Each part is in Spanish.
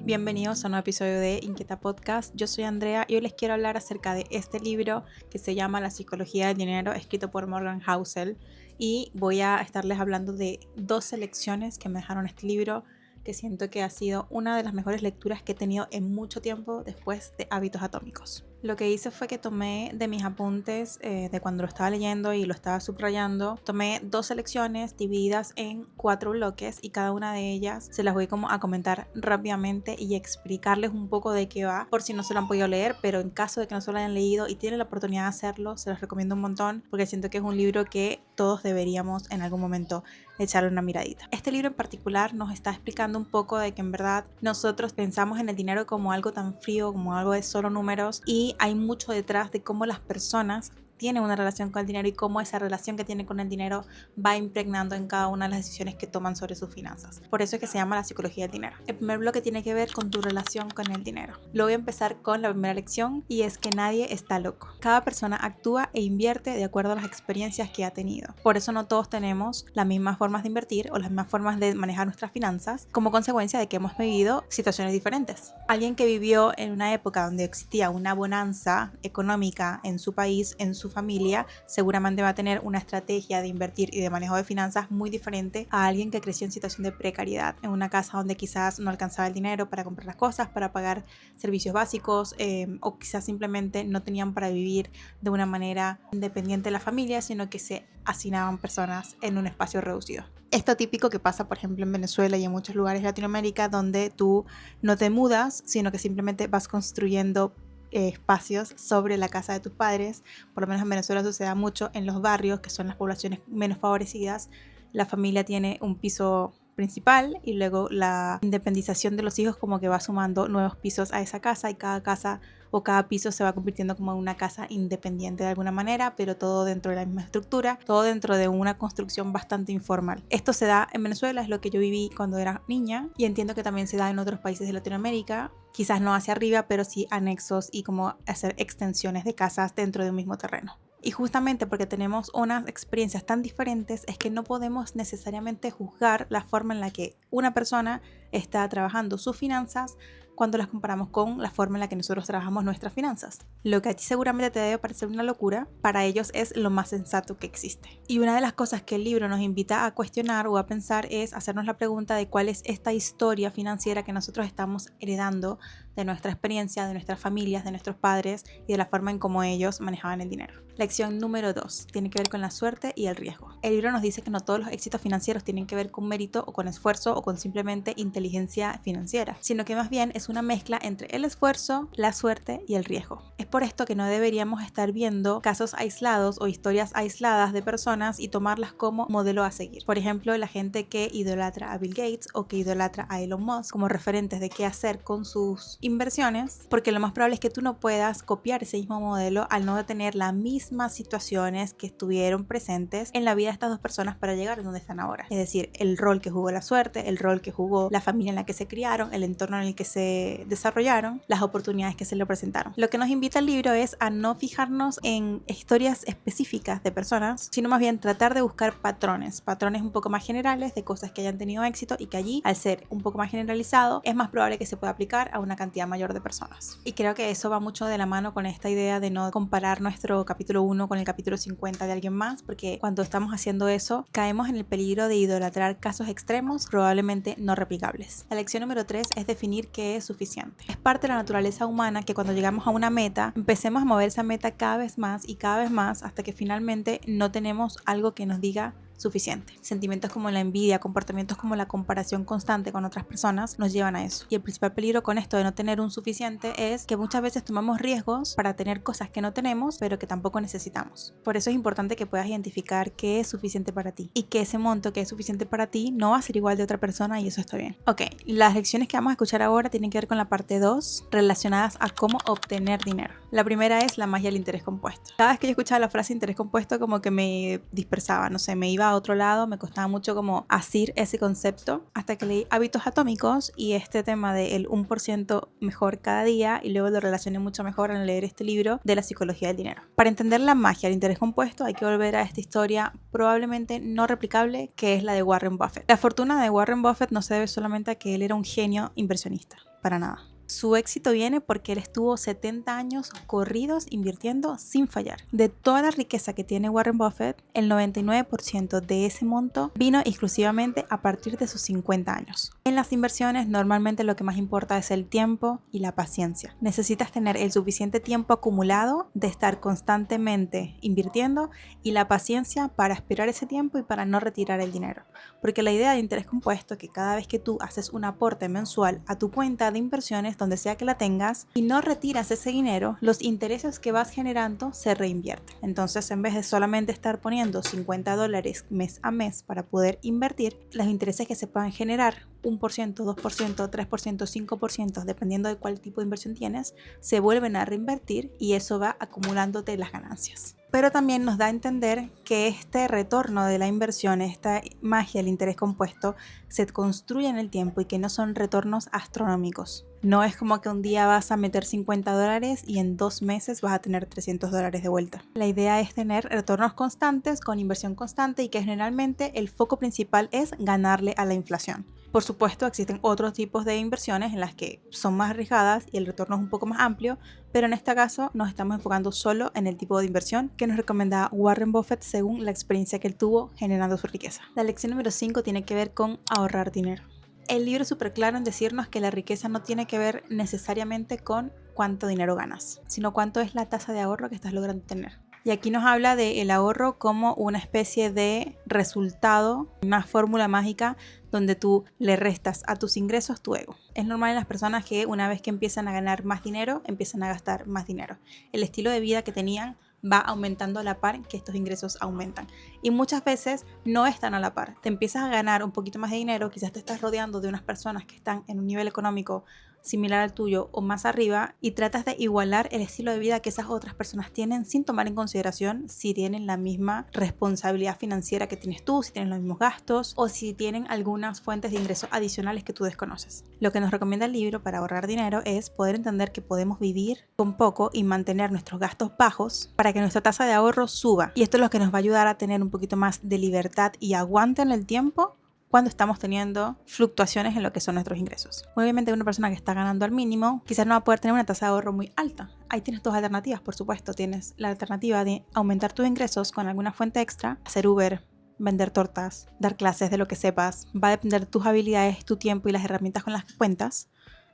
Bienvenidos a un nuevo episodio de Inquieta Podcast. Yo soy Andrea y hoy les quiero hablar acerca de este libro que se llama La psicología del dinero, escrito por Morgan Housel, y voy a estarles hablando de 2 selecciones que me dejaron este libro, que siento que ha sido una de las mejores lecturas que he tenido en mucho tiempo después de Hábitos Atómicos. Lo que hice fue que tomé de mis apuntes de cuando lo estaba leyendo y lo estaba subrayando, tomé 2 selecciones divididas en 4 bloques y cada una de ellas se las voy como a comentar rápidamente y explicarles un poco de qué va, por si no se lo han podido leer, pero en caso de que no se lo hayan leído y tienen la oportunidad de hacerlo, se los recomiendo un montón porque siento que es un libro que todos deberíamos en algún momento echarle una miradita. Este libro en particular nos está explicando un poco de que en verdad nosotros pensamos en el dinero como algo tan frío, como algo de solo números, y hay mucho detrás de cómo las personas tienen una relación con el dinero y cómo esa relación que tienen con el dinero va impregnando en cada una de las decisiones que toman sobre sus finanzas. Por eso es que se llama la psicología del dinero. El primer bloque tiene que ver con tu relación con el dinero. Lo voy a empezar con la primera lección y es que nadie está loco. Cada persona actúa e invierte de acuerdo a las experiencias que ha tenido. Por eso no todos tenemos las mismas formas de invertir o las mismas formas de manejar nuestras finanzas como consecuencia de que hemos vivido situaciones diferentes. Alguien que vivió en una época donde existía una bonanza económica en su país, en su familia, seguramente va a tener una estrategia de invertir y de manejo de finanzas muy diferente a alguien que creció en situación de precariedad, en una casa donde quizás no alcanzaba el dinero para comprar las cosas, para pagar servicios básicos, o quizás simplemente no tenían para vivir de una manera independiente de la familia, sino que se hacinaban personas en un espacio reducido. Esto típico que pasa, por ejemplo, en Venezuela y en muchos lugares de Latinoamérica, donde tú no te mudas, sino que simplemente vas construyendo espacios sobre la casa de tus padres. Por lo menos en Venezuela sucede mucho en los barrios, que son las poblaciones menos favorecidas. La familia tiene un piso principal y luego la independización de los hijos como que va sumando nuevos pisos a esa casa, y cada casa o cada piso se va convirtiendo como en una casa independiente de alguna manera, pero todo dentro de la misma estructura, todo dentro de una construcción bastante informal. Esto se da en Venezuela, es lo que yo viví cuando era niña, y entiendo que también se da en otros países de Latinoamérica, quizás no hacia arriba, pero sí anexos y como hacer extensiones de casas dentro de un mismo terreno. Y justamente porque tenemos unas experiencias tan diferentes es que no podemos necesariamente juzgar la forma en la que una persona está trabajando sus finanzas cuando las comparamos con la forma en la que nosotros trabajamos nuestras finanzas. Lo que a ti seguramente te debe parecer una locura, para ellos es lo más sensato que existe. Y una de las cosas que el libro nos invita a cuestionar o a pensar es hacernos la pregunta de cuál es esta historia financiera que nosotros estamos heredando de nuestra experiencia, de nuestras familias, de nuestros padres y de la forma en cómo ellos manejaban el dinero. Lección número 2 tiene que ver con la suerte y el riesgo. El libro nos dice que no todos los éxitos financieros tienen que ver con mérito o con esfuerzo o con simplemente inteligencia financiera, sino que más bien es una mezcla entre el esfuerzo, la suerte y el riesgo. Es por esto que no deberíamos estar viendo casos aislados o historias aisladas de personas y tomarlas como modelo a seguir. Por ejemplo, la gente que idolatra a Bill Gates o que idolatra a Elon Musk como referentes de qué hacer con sus inversiones, porque lo más probable es que tú no puedas copiar ese mismo modelo al no tener las mismas situaciones que estuvieron presentes en la vida de estas 2 personas para llegar a donde están ahora. Es decir, el rol que jugó la suerte, el rol que jugó la familia en la que se criaron, el entorno en el que se desarrollaron, las oportunidades que se le presentaron. Lo que nos invita el libro es a no fijarnos en historias específicas de personas, sino más bien tratar de buscar patrones un poco más generales de cosas que hayan tenido éxito y que allí, al ser un poco más generalizado, es más probable que se pueda aplicar a una cantidad mayor de personas. Y creo que eso va mucho de la mano con esta idea de no comparar nuestro capítulo 1 con el capítulo 50 de alguien más, porque cuando estamos haciendo eso, caemos en el peligro de idolatrar casos extremos probablemente no replicables. La lección número 3 es definir qué es suficiente. Es parte de la naturaleza humana que cuando llegamos a una meta, empecemos a mover esa meta cada vez más y cada vez más hasta que finalmente no tenemos algo que nos diga suficiente. Sentimientos como la envidia, comportamientos como la comparación constante con otras personas nos llevan a eso. Y el principal peligro con esto de no tener un suficiente es que muchas veces tomamos riesgos para tener cosas que no tenemos, pero que tampoco necesitamos. Por eso es importante que puedas identificar qué es suficiente para ti y que ese monto que es suficiente para ti no va a ser igual de otra persona, y eso está bien. Ok, las lecciones que vamos a escuchar ahora tienen que ver con la parte 2 relacionadas a cómo obtener dinero. La primera es la magia del interés compuesto. Cada vez que yo escuchaba la frase interés compuesto como que me dispersaba, no sé, me iba a otro lado, me costaba mucho como asir ese concepto, hasta que leí Hábitos Atómicos y este tema del 1% mejor cada día, y luego lo relacioné mucho mejor al leer este libro de la psicología del dinero. Para entender la magia del interés compuesto hay que volver a esta historia probablemente no replicable, que es la de Warren Buffett. La fortuna de Warren Buffett no se debe solamente a que él era un genio inversionista. para nada. Su éxito viene porque él estuvo 70 años corridos invirtiendo sin fallar. De toda la riqueza que tiene Warren Buffett, el 99% de ese monto vino exclusivamente a partir de sus 50 años. En las inversiones normalmente lo que más importa es el tiempo y la paciencia. Necesitas tener el suficiente tiempo acumulado de estar constantemente invirtiendo y la paciencia para esperar ese tiempo y para no retirar el dinero. Porque la idea de interés compuesto es que cada vez que tú haces un aporte mensual a tu cuenta de inversiones, donde sea que la tengas, y no retiras ese dinero, los intereses que vas generando se reinvierten. Entonces, en vez de solamente estar poniendo $50 mes a mes para poder invertir, los intereses que se puedan generar, 1%, 2%, 3%, 5%, dependiendo de cuál tipo de inversión tienes, se vuelven a reinvertir y eso va acumulándote las ganancias. Pero también nos da a entender que este retorno de la inversión, esta magia del interés compuesto, se construye en el tiempo y que no son retornos astronómicos. No es como que un día vas a meter $50 y en 2 meses vas a tener $300 de vuelta. La idea es tener retornos constantes con inversión constante y que generalmente el foco principal es ganarle a la inflación. Por supuesto, existen otros tipos de inversiones en las que son más arriesgadas y el retorno es un poco más amplio, pero en este caso nos estamos enfocando solo en el tipo de inversión que nos recomendaba Warren Buffett según la experiencia que él tuvo generando su riqueza. La lección número 5 tiene que ver con ahorrar dinero. El libro es súper claro en decirnos que la riqueza no tiene que ver necesariamente con cuánto dinero ganas, sino cuánto es la tasa de ahorro que estás logrando tener. Y aquí nos habla del ahorro como una especie de resultado, una fórmula mágica donde tú le restas a tus ingresos tu ego. Es normal en las personas que una vez que empiezan a ganar más dinero, empiezan a gastar más dinero. El estilo de vida que tenían va aumentando a la par que estos ingresos aumentan. Y muchas veces no están a la par. Te empiezas a ganar un poquito más de dinero, quizás te estás rodeando de unas personas que están en un nivel económico similar al tuyo o más arriba y tratas de igualar el estilo de vida que esas otras personas tienen sin tomar en consideración si tienen la misma responsabilidad financiera que tienes tú, si tienen los mismos gastos o si tienen algunas fuentes de ingresos adicionales que tú desconoces. Lo que nos recomienda el libro para ahorrar dinero es poder entender que podemos vivir con poco y mantener nuestros gastos bajos para que nuestra tasa de ahorro suba. Y esto es lo que nos va a ayudar a tener un poquito más de libertad y aguante en el tiempo cuando estamos teniendo fluctuaciones en lo que son nuestros ingresos. Obviamente una persona que está ganando al mínimo quizás no va a poder tener una tasa de ahorro muy alta. Ahí tienes dos alternativas, por supuesto. Tienes la alternativa de aumentar tus ingresos con alguna fuente extra, hacer Uber, vender tortas, dar clases de lo que sepas. Va a depender de tus habilidades, tu tiempo y las herramientas con las que cuentas.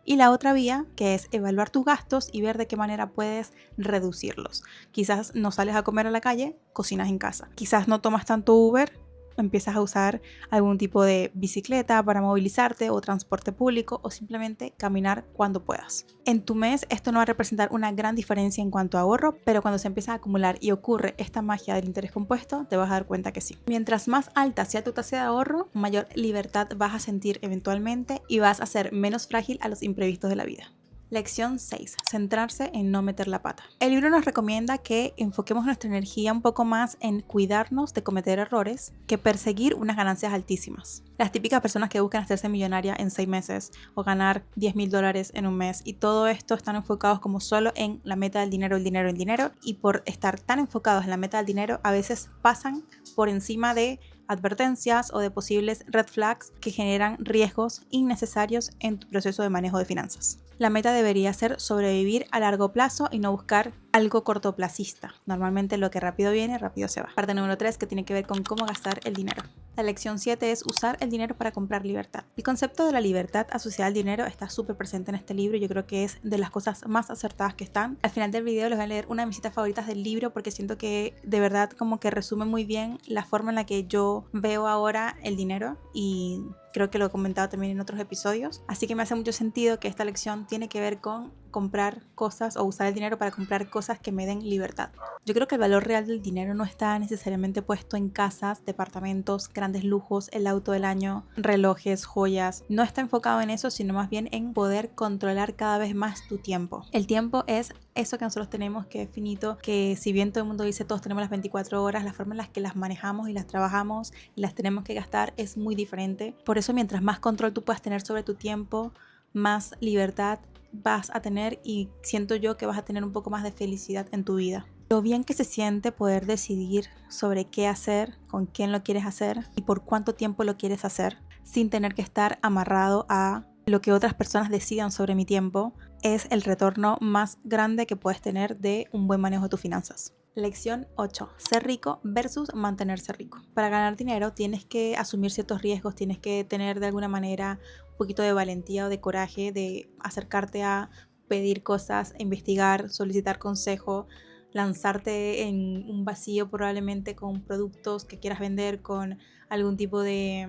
Y la otra vía, que es evaluar tus gastos y ver de qué manera puedes reducirlos. Quizás no sales a comer a la calle, cocinas en casa. Quizás no tomas tanto Uber, empiezas a usar algún tipo de bicicleta para movilizarte o transporte público o simplemente caminar cuando puedas. En tu mes esto no va a representar una gran diferencia en cuanto a ahorro, pero cuando se empieza a acumular y ocurre esta magia del interés compuesto, te vas a dar cuenta que sí. Mientras más alta sea tu tasa de ahorro, mayor libertad vas a sentir eventualmente y vas a ser menos frágil a los imprevistos de la vida. Lección 6. Centrarse en no meter la pata. El libro nos recomienda que enfoquemos nuestra energía un poco más en cuidarnos de cometer errores que perseguir unas ganancias altísimas. Las típicas personas que buscan hacerse millonaria en 6 meses o ganar $10,000 en un mes y todo esto están enfocados como solo en la meta del dinero, el dinero, el dinero y por estar tan enfocados en la meta del dinero a veces pasan por encima de advertencias o de posibles red flags que generan riesgos innecesarios en tu proceso de manejo de finanzas. La meta debería ser sobrevivir a largo plazo y no buscar algo cortoplacista. Normalmente lo que rápido viene, rápido se va. Parte número 3 que tiene que ver con cómo gastar el dinero. La lección 7 es usar el dinero para comprar libertad. El concepto de la libertad asociada al dinero está súper presente en este libro. Yo creo que es de las cosas más acertadas que están. Al final del video les voy a leer una de mis citas favoritas del libro porque siento que de verdad como que resume muy bien la forma en la que yo veo ahora el dinero y creo que lo he comentado también en otros episodios. Así que me hace mucho sentido que esta lección tiene que ver con comprar cosas o usar el dinero para comprar cosas que me den libertad. Yo creo que el valor real del dinero no está necesariamente puesto en casas, departamentos, grandes lujos, el auto del año, relojes, joyas. No está enfocado en eso, sino más bien en poder controlar cada vez más tu tiempo. El tiempo es eso que nosotros tenemos, que es finito, que si bien todo el mundo dice todos tenemos las 24 horas, la forma en la que las manejamos y las trabajamos y las tenemos que gastar es muy diferente. Por eso mientras más control tú puedas tener sobre tu tiempo, más libertad vas a tener y siento yo que vas a tener un poco más de felicidad en tu vida. Lo bien que se siente poder decidir sobre qué hacer, con quién lo quieres hacer y por cuánto tiempo lo quieres hacer sin tener que estar amarrado a lo que otras personas decidan sobre mi tiempo es el retorno más grande que puedes tener de un buen manejo de tus finanzas. Lección 8. Ser rico versus mantenerse rico. Para ganar dinero tienes que asumir ciertos riesgos, tienes que tener de alguna manera un poquito de valentía o de coraje de acercarte a pedir cosas, investigar, solicitar consejo, lanzarte en un vacío probablemente con productos que quieras vender, con algún tipo de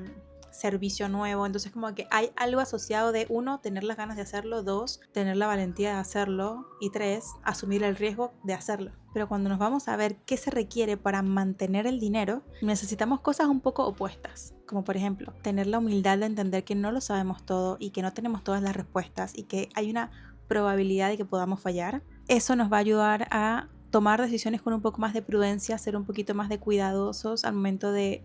servicio nuevo. Entonces como que hay algo asociado de 1, tener las ganas de hacerlo, 2, tener la valentía de hacerlo y 3, asumir el riesgo de hacerlo. Pero cuando nos vamos a ver qué se requiere para mantener el dinero, necesitamos cosas un poco opuestas, como por ejemplo tener la humildad de entender que no lo sabemos todo y que no tenemos todas las respuestas y que hay una probabilidad de que podamos fallar. Eso nos va a ayudar a tomar decisiones con un poco más de prudencia, ser un poquito más de cuidadosos al momento de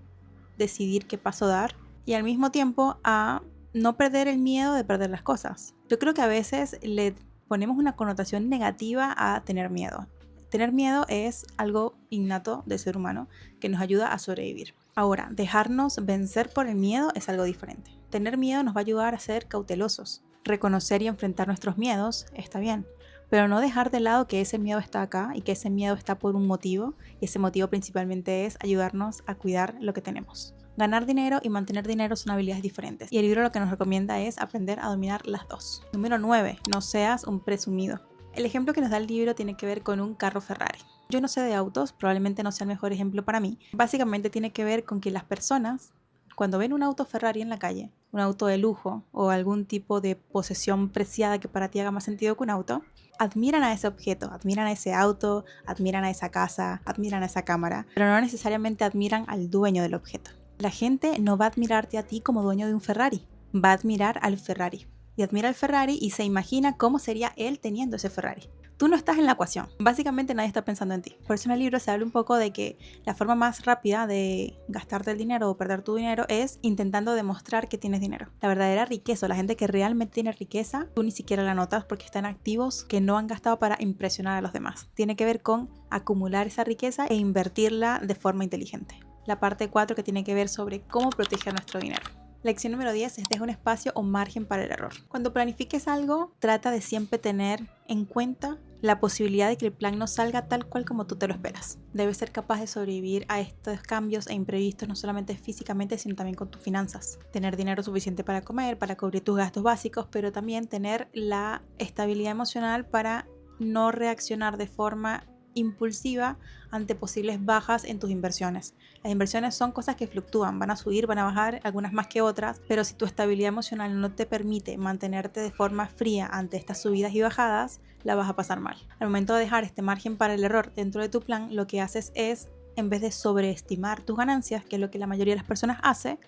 decidir qué paso dar, y al mismo tiempo a no perder el miedo de perder las cosas. Yo creo que a veces le ponemos una connotación negativa a tener miedo. Tener miedo es algo innato del ser humano que nos ayuda a sobrevivir. Ahora, dejarnos vencer por el miedo es algo diferente. Tener miedo nos va a ayudar a ser cautelosos. Reconocer y enfrentar nuestros miedos está bien, pero no dejar de lado que ese miedo está acá y que ese miedo está por un motivo, y ese motivo principalmente es ayudarnos a cuidar lo que tenemos. Ganar dinero y mantener dinero son habilidades diferentes, y el libro lo que nos recomienda es aprender a dominar las dos. Número 9. No seas un presumido. El ejemplo que nos da el libro tiene que ver con un carro Ferrari. Yo no sé de autos, probablemente no sea el mejor ejemplo para mí. Básicamente tiene que ver con que las personas, cuando ven un auto Ferrari en la calle, un auto de lujo o algún tipo de posesión preciada que para ti haga más sentido que un auto, admiran a ese objeto, admiran a ese auto, admiran a esa casa, admiran a esa cámara, pero no necesariamente admiran al dueño del objeto. La gente no va a admirarte a ti como dueño de un Ferrari, va a admirar al Ferrari. Y admira al Ferrari y se imagina cómo sería él teniendo ese Ferrari. Tú no estás en la ecuación. Básicamente nadie está pensando en ti. Por eso en el libro se habla un poco de que la forma más rápida de gastarte el dinero o perder tu dinero es intentando demostrar que tienes dinero. La verdadera riqueza, la gente que realmente tiene riqueza, tú ni siquiera la notas porque están activos que no han gastado para impresionar a los demás. Tiene que ver con acumular esa riqueza e invertirla de forma inteligente. La parte 4 que tiene que ver sobre cómo proteger nuestro dinero. Lección número 10 es deja un espacio o margen para el error. Cuando planifiques algo, trata de siempre tener en cuenta la posibilidad de que el plan no salga tal cual como tú te lo esperas. Debes ser capaz de sobrevivir a estos cambios e imprevistos, no solamente físicamente, sino también con tus finanzas. Tener dinero suficiente para comer, para cubrir tus gastos básicos, pero también tener la estabilidad emocional para no reaccionar de forma impulsiva ante posibles bajas en tus inversiones. Las inversiones son cosas que fluctúan, van a subir, van a bajar, algunas más que otras, pero si tu estabilidad emocional no te permite mantenerte de forma fría ante estas subidas y bajadas, la vas a pasar mal. Al momento de dejar este margen para el error dentro de tu plan, lo que haces es, en vez de sobreestimar tus ganancias, que es lo que la mayoría de las personas hace,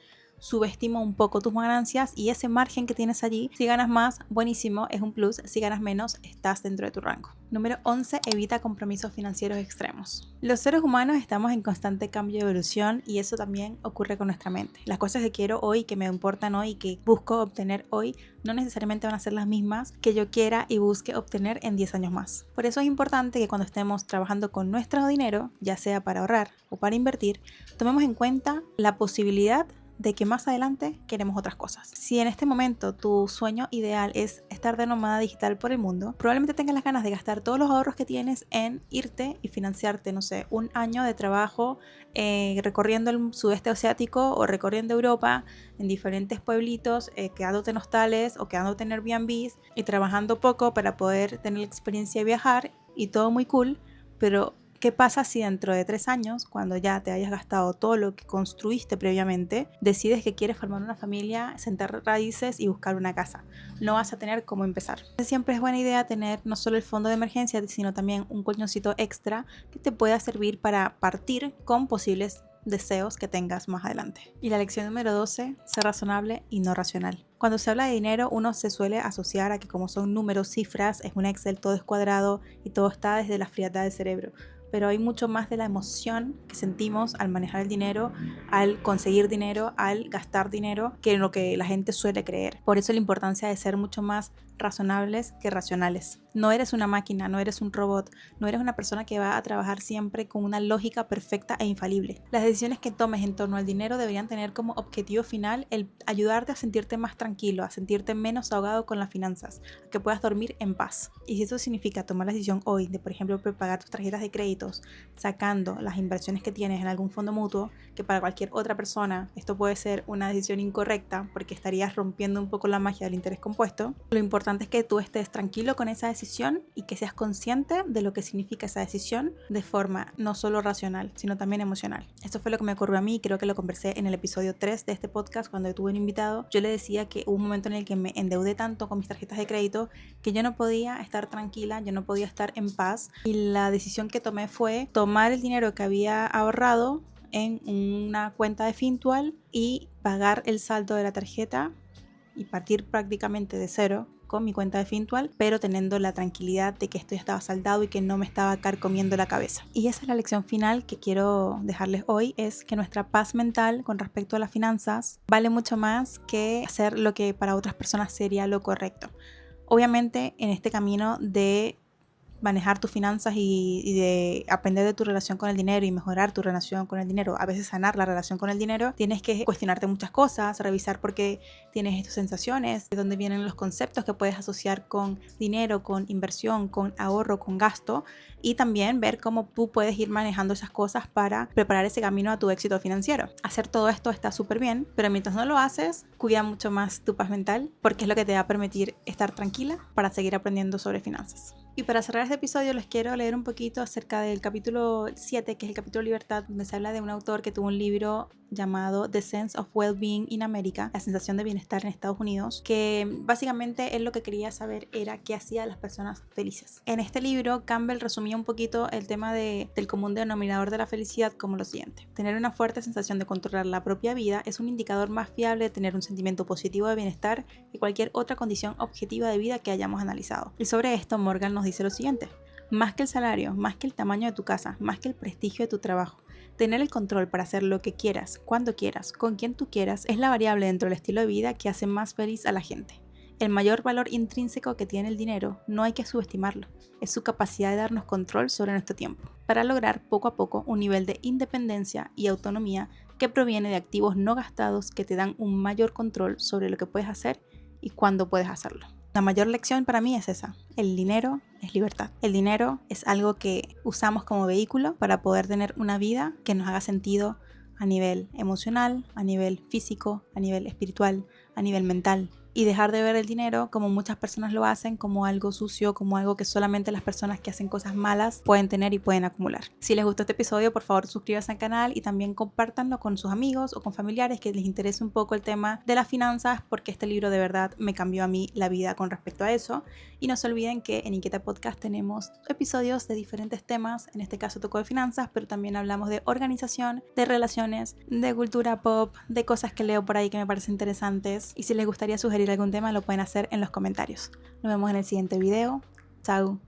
subestima un poco tus ganancias, y ese margen que tienes allí, si ganas más, buenísimo, es un plus; si ganas menos, estás dentro de tu rango. Número 11. Evita compromisos financieros extremos. Los seres humanos estamos en constante cambio y evolución, y eso también ocurre con nuestra mente. Las cosas que quiero hoy, que me importan hoy, que busco obtener hoy, no necesariamente van a ser las mismas que yo quiera y busque obtener en 10 años más. Por eso es importante que cuando estemos trabajando con nuestro dinero, ya sea para ahorrar o para invertir, tomemos en cuenta la posibilidad de que más adelante queremos otras cosas. Si en este momento tu sueño ideal es estar de nómada digital por el mundo, probablemente tengas las ganas de gastar todos los ahorros que tienes en irte y financiarte, no sé, un año de trabajo recorriendo el sudeste asiático o recorriendo Europa en diferentes pueblitos, quedándote en hostales o quedándote en Airbnbs y trabajando poco para poder tener la experiencia de viajar, y todo muy cool, pero ¿qué pasa si dentro de 3 años, cuando ya te hayas gastado todo lo que construiste previamente, decides que quieres formar una familia, sentar raíces y buscar una casa? No vas a tener cómo empezar. Siempre es buena idea tener no solo el fondo de emergencia, sino también un colchoncito extra que te pueda servir para partir con posibles deseos que tengas más adelante. Y la lección número 12, ser razonable y no racional. Cuando se habla de dinero, uno se suele asociar a que como son números, cifras, es un Excel, todo es cuadrado y todo está desde la frialdad del cerebro. Pero hay mucho más de la emoción que sentimos al manejar el dinero, al conseguir dinero, al gastar dinero, que lo que la gente suele creer. Por eso la importancia de ser mucho más razonables que racionales. No eres una máquina, no eres un robot, no eres una persona que va a trabajar siempre con una lógica perfecta e infalible. Las decisiones que tomes en torno al dinero deberían tener como objetivo final el ayudarte a sentirte más tranquilo, a sentirte menos ahogado con las finanzas, a que puedas dormir en paz. Y si eso significa tomar la decisión hoy de, por ejemplo, prepagar tus tarjetas de créditos, sacando las inversiones que tienes en algún fondo mutuo, que para cualquier otra persona esto puede ser una decisión incorrecta porque estarías rompiendo un poco la magia del interés compuesto, lo importante es que tú estés tranquilo con esa decisión y que seas consciente de lo que significa esa decisión de forma no solo racional, sino también emocional. Esto fue lo que me ocurrió a mí, creo que lo conversé en el episodio 3 de este podcast cuando tuve un invitado. Yo le decía que hubo un momento en el que me endeudé tanto con mis tarjetas de crédito que yo no podía estar tranquila, yo no podía estar en paz, y la decisión que tomé fue tomar el dinero que había ahorrado en una cuenta de Fintual y pagar el saldo de la tarjeta y partir prácticamente de cero con mi cuenta de Fintual, pero teniendo la tranquilidad de que esto ya estaba saldado y que no me estaba carcomiendo la cabeza. Y esa es la lección final que quiero dejarles hoy, es que nuestra paz mental con respecto a las finanzas vale mucho más que hacer lo que para otras personas sería lo correcto. Obviamente en este camino de manejar tus finanzas y de aprender de tu relación con el dinero y mejorar tu relación con el dinero, a veces sanar la relación con el dinero, tienes que cuestionarte muchas cosas, revisar por qué tienes estas sensaciones, de dónde vienen los conceptos que puedes asociar con dinero, con inversión, con ahorro, con gasto, y también ver cómo tú puedes ir manejando esas cosas para preparar ese camino a tu éxito financiero. Hacer todo esto está súper bien, pero mientras no lo haces, cuida mucho más tu paz mental, porque es lo que te va a permitir estar tranquila para seguir aprendiendo sobre finanzas. Y para cerrar este episodio les quiero leer un poquito acerca del capítulo 7, que es el capítulo Libertad, donde se habla de un autor que tuvo un libro llamado The Sense of Well-Being in America, la sensación de bienestar en Estados Unidos, que básicamente él lo que quería saber era qué hacía a las personas felices. En este libro, Campbell resumía un poquito el tema del común denominador de la felicidad como lo siguiente: tener una fuerte sensación de controlar la propia vida es un indicador más fiable de tener un sentimiento positivo de bienestar que cualquier otra condición objetiva de vida que hayamos analizado. Y sobre esto, Morgan nos dice lo siguiente: más que el salario, más que el tamaño de tu casa, más que el prestigio de tu trabajo, tener el control para hacer lo que quieras, cuando quieras, con quien tú quieras, es la variable dentro del estilo de vida que hace más feliz a la gente. El mayor valor intrínseco que tiene el dinero no hay que subestimarlo, es su capacidad de darnos control sobre nuestro tiempo, para lograr poco a poco un nivel de independencia y autonomía que proviene de activos no gastados que te dan un mayor control sobre lo que puedes hacer y cuándo puedes hacerlo. La mayor lección para mí es esa: el dinero es libertad. El dinero es algo que usamos como vehículo para poder tener una vida que nos haga sentido a nivel emocional, a nivel físico, a nivel espiritual, a nivel mental. Y dejar de ver el dinero, como muchas personas lo hacen, como algo sucio, como algo que solamente las personas que hacen cosas malas pueden tener y pueden acumular. Si les gustó este episodio, por favor suscríbanse al canal y también compártanlo con sus amigos o con familiares que les interese un poco el tema de las finanzas, porque este libro de verdad me cambió a mí la vida con respecto a eso. Y no se olviden que en Inquieta Podcast tenemos episodios de diferentes temas. En este caso tocó de finanzas, pero también hablamos de organización, de relaciones, de cultura pop, de cosas que leo por ahí que me parecen interesantes. Y si les gustaría sugerir algún tema, lo pueden hacer en los comentarios. Nos vemos en el siguiente video. Chao.